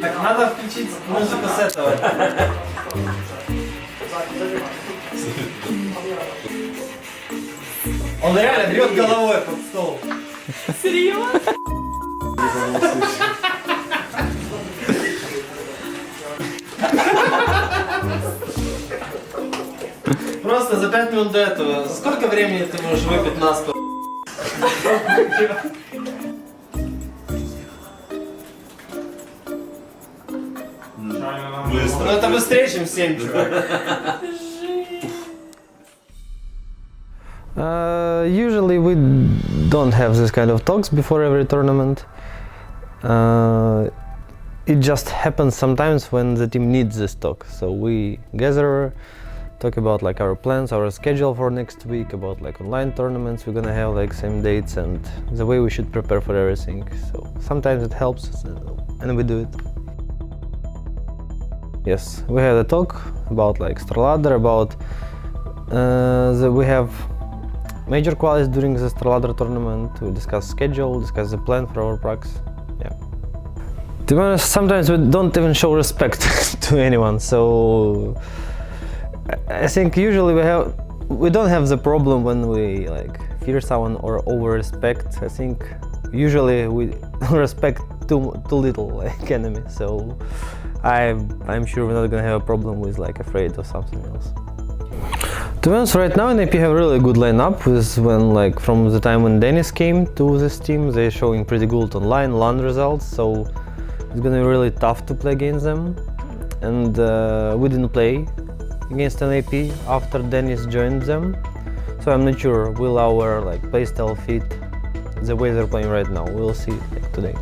Так, надо включить музыку с этого. Он реально бьет головой под стол. Серьезно? Просто за 5 минут до этого. За сколько времени ты можешь выпить на стол? Ну это быстрее, чем 7, чувак. Usually we don't have this kind of talks before every tournament. It just happens sometimes when the team needs this talk. So we gather, talk about like our plans, our schedule for next week, about like online tournaments we're gonna have like same dates and the way we should prepare for everything. So sometimes it helps and we do it. Yes, we had a talk about like StarLadder, about we have major qualies during the StarLadder tournament. We discuss schedule, discuss the plan for our pracs. Yeah. To be honest, sometimes we don't even show respect to anyone. So I think usually we don't have the problem when we like fear someone or over respect. I think usually we respect too little like enemy. So I'm sure we're not gonna have a problem with like afraid or something else. To be honest, right now NiP have a really good lineup. With when like from the time when Dennis came to this team, they're showing pretty good online LAN results. So it's gonna be really tough to play against them. And we didn't play against NiP after Dennis joined them. So I'm not sure will our like playstyle fit the way they're playing right now. We'll see like today.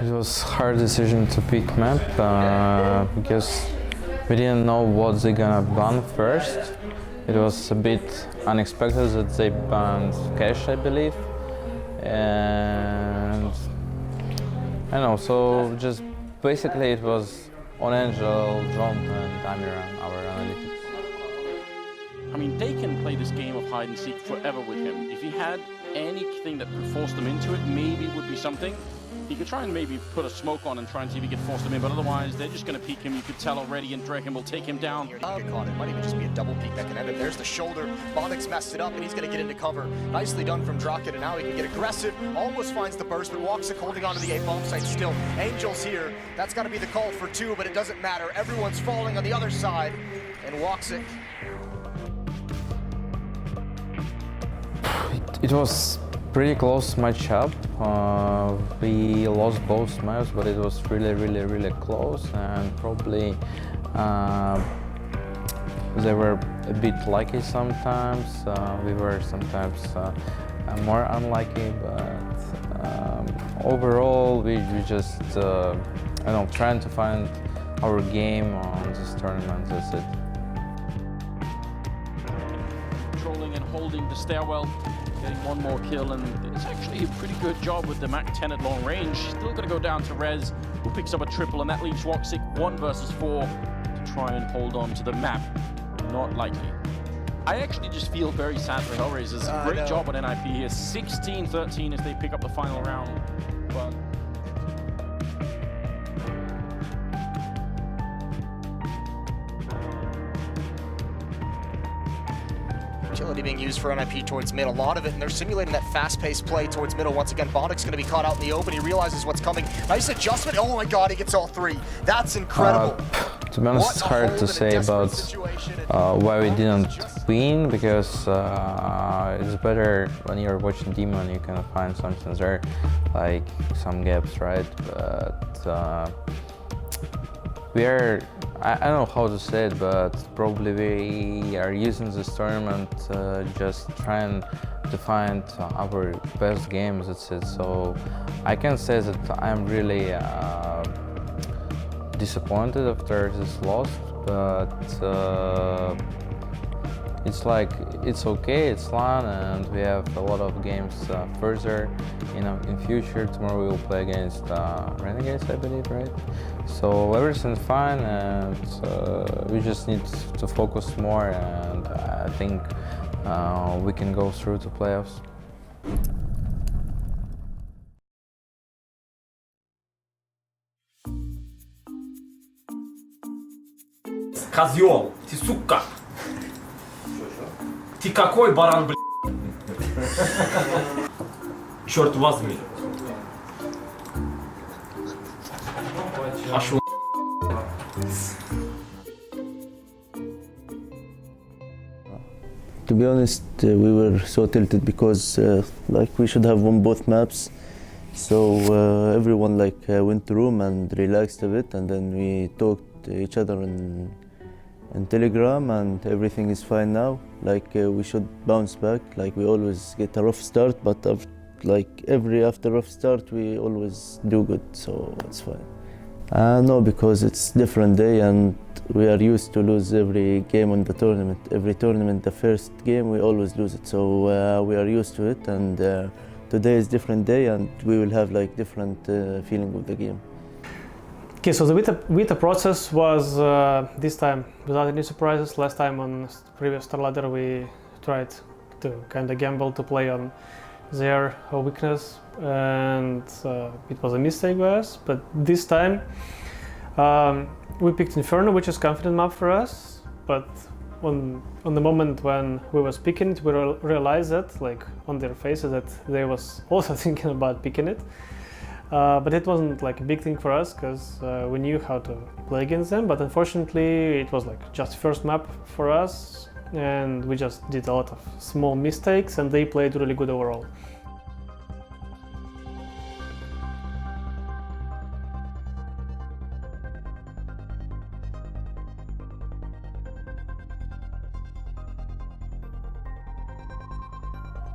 It was a hard decision to pick map because we didn't know what they're gonna ban first. It was a bit unexpected that they banned Cache, I believe, and I know. So just basically it was on Angel, John, and Amiran, our analytics. I mean, they can play this game of hide and seek forever with him. If he had anything that could force them into it, maybe it would be something. He could try and maybe put a smoke on and try and see if he could force them in, but otherwise they're just going to peek him. You could tell already, and Draken will take him down. It might even just be a double peek that can end it. There's the shoulder. Bondik's messed it up, and he's going to get into cover. Nicely done from Draken, and now he can get aggressive. Almost finds the burst, but Woxic holding onto the A bomb site still. Angel's here. That's got to be the call for two, but it doesn't matter. Everyone's falling on the other side, and Woxic. It was pretty close matchup. We lost both maps, but it was really close, and probably they were a bit lucky sometimes. We were sometimes more unlucky, but overall we just I don't know, trying to find our game on this tournament. That's it. Controlling and holding the stairwell. Getting one more kill, and it's actually a pretty good job with the Mac 10 at long range. Still going to go down to Rez, who picks up a triple, and that leaves Woxic 1 versus 4 to try and hold on to the map. Not likely. I actually just feel very sad for HellRaisers. Great job on NiP here. 16-13 if they pick up the final round. But agility being used for NiP towards mid, a lot of it, and they're simulating that fast-paced play towards middle. Once again, bondik's going to be caught out in the open. He realizes what's coming. Nice adjustment. Oh my god, he gets all three. That's incredible. To be honest, it's hard to say about why we didn't win, because it's better when you're watching Demon, you can find something there, like some gaps, right? But we are, I don't know how to say it, but probably we are using this tournament just trying to find our best games, that's it. So I can say that I'm really disappointed after this loss, but it's okay, it's fun, and we have a lot of games further in future. Tomorrow we will play against Renegades, I believe, right? So everything's fine, and we just need to focus more, and I think we can go through to playoffs. Козёл, ты сука! Ты какой баран, блядь? Черт возьми! Пошел. To be honest, we were so tilted because like we should have won both maps. So everyone went to room and relaxed a bit, and then we talked to each other in Telegram, and everything is fine now. We should bounce back. We always get a rough start, but after rough start we always do good, so it's fine. No, because it's different day, and we are used to lose every game on the tournament. Every tournament, the first game we always lose it, so we are used to it. And today is different day, and we will have different feeling of the game. Okay, so the beta process was this time without any surprises. Last time on previous StarLadder we tried to kind of gamble to play on their weakness, and it was a mistake by us. But this time we picked Inferno, which is confident map for us. But on the moment when we was picking it, we realized that, on their faces, that they was also thinking about picking it. But it wasn't a big thing for us, because we knew how to play against them. But unfortunately, it was just first map for us, and we just did a lot of small mistakes, and they played really good overall.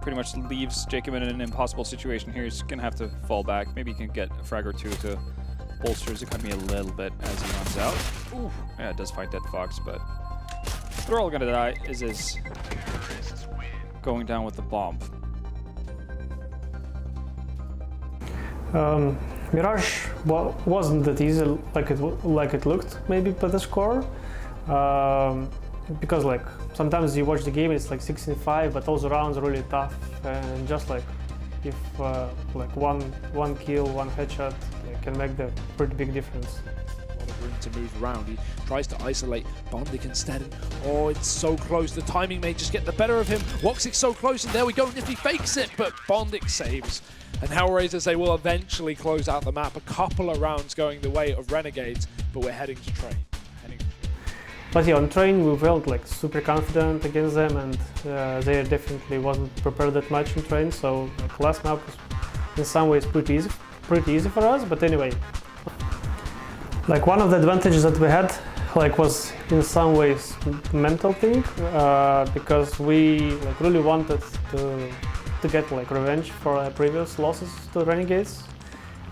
Pretty much leaves Jacob in an impossible situation here. He's going to have to fall back. Maybe he can get a frag or two to bolster his economy a little bit as he runs out. Ooh, yeah, it does find DeadFox, but they're all going to die. Is going down with the bomb. Mirage wasn't that easy like it looked maybe by the score. Because sometimes you watch the game, it's 16-5, but all the rounds are really tough, and just if one kill, one headshot, it can make the pretty big difference. A lot of room to move around. He tries to isolate bondik instead, and oh, it's so close. The timing may just get the better of him. Woxic's so close, and there we go. Nifty fakes it, but bondik saves. And HellRaisers, they will eventually close out the map. A couple of rounds going the way of Renegades, but we're heading to Train. But yeah, on Train we felt super confident against them, and they definitely wasn't prepared that much in Train, so last map was in some ways pretty easy for us. But anyway, one of the advantages that we had was in some ways mental thing, because we really wanted to get revenge for our previous losses to Renegades,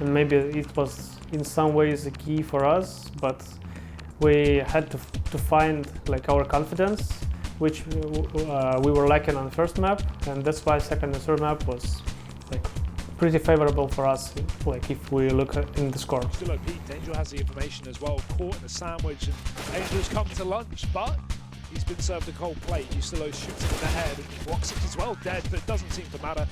and maybe it was in some ways a key for us, but we had to find our confidence, which we were lacking on the first map, and that's why second and third map was pretty favorable for us, if we look in the score. Still OP, Angel has the information as well, caught in a sandwich, and Angel's come to lunch, but He's been served a cold plate. Usillo shoots him in the head. And Woxic as well dead, but it doesn't seem to matter.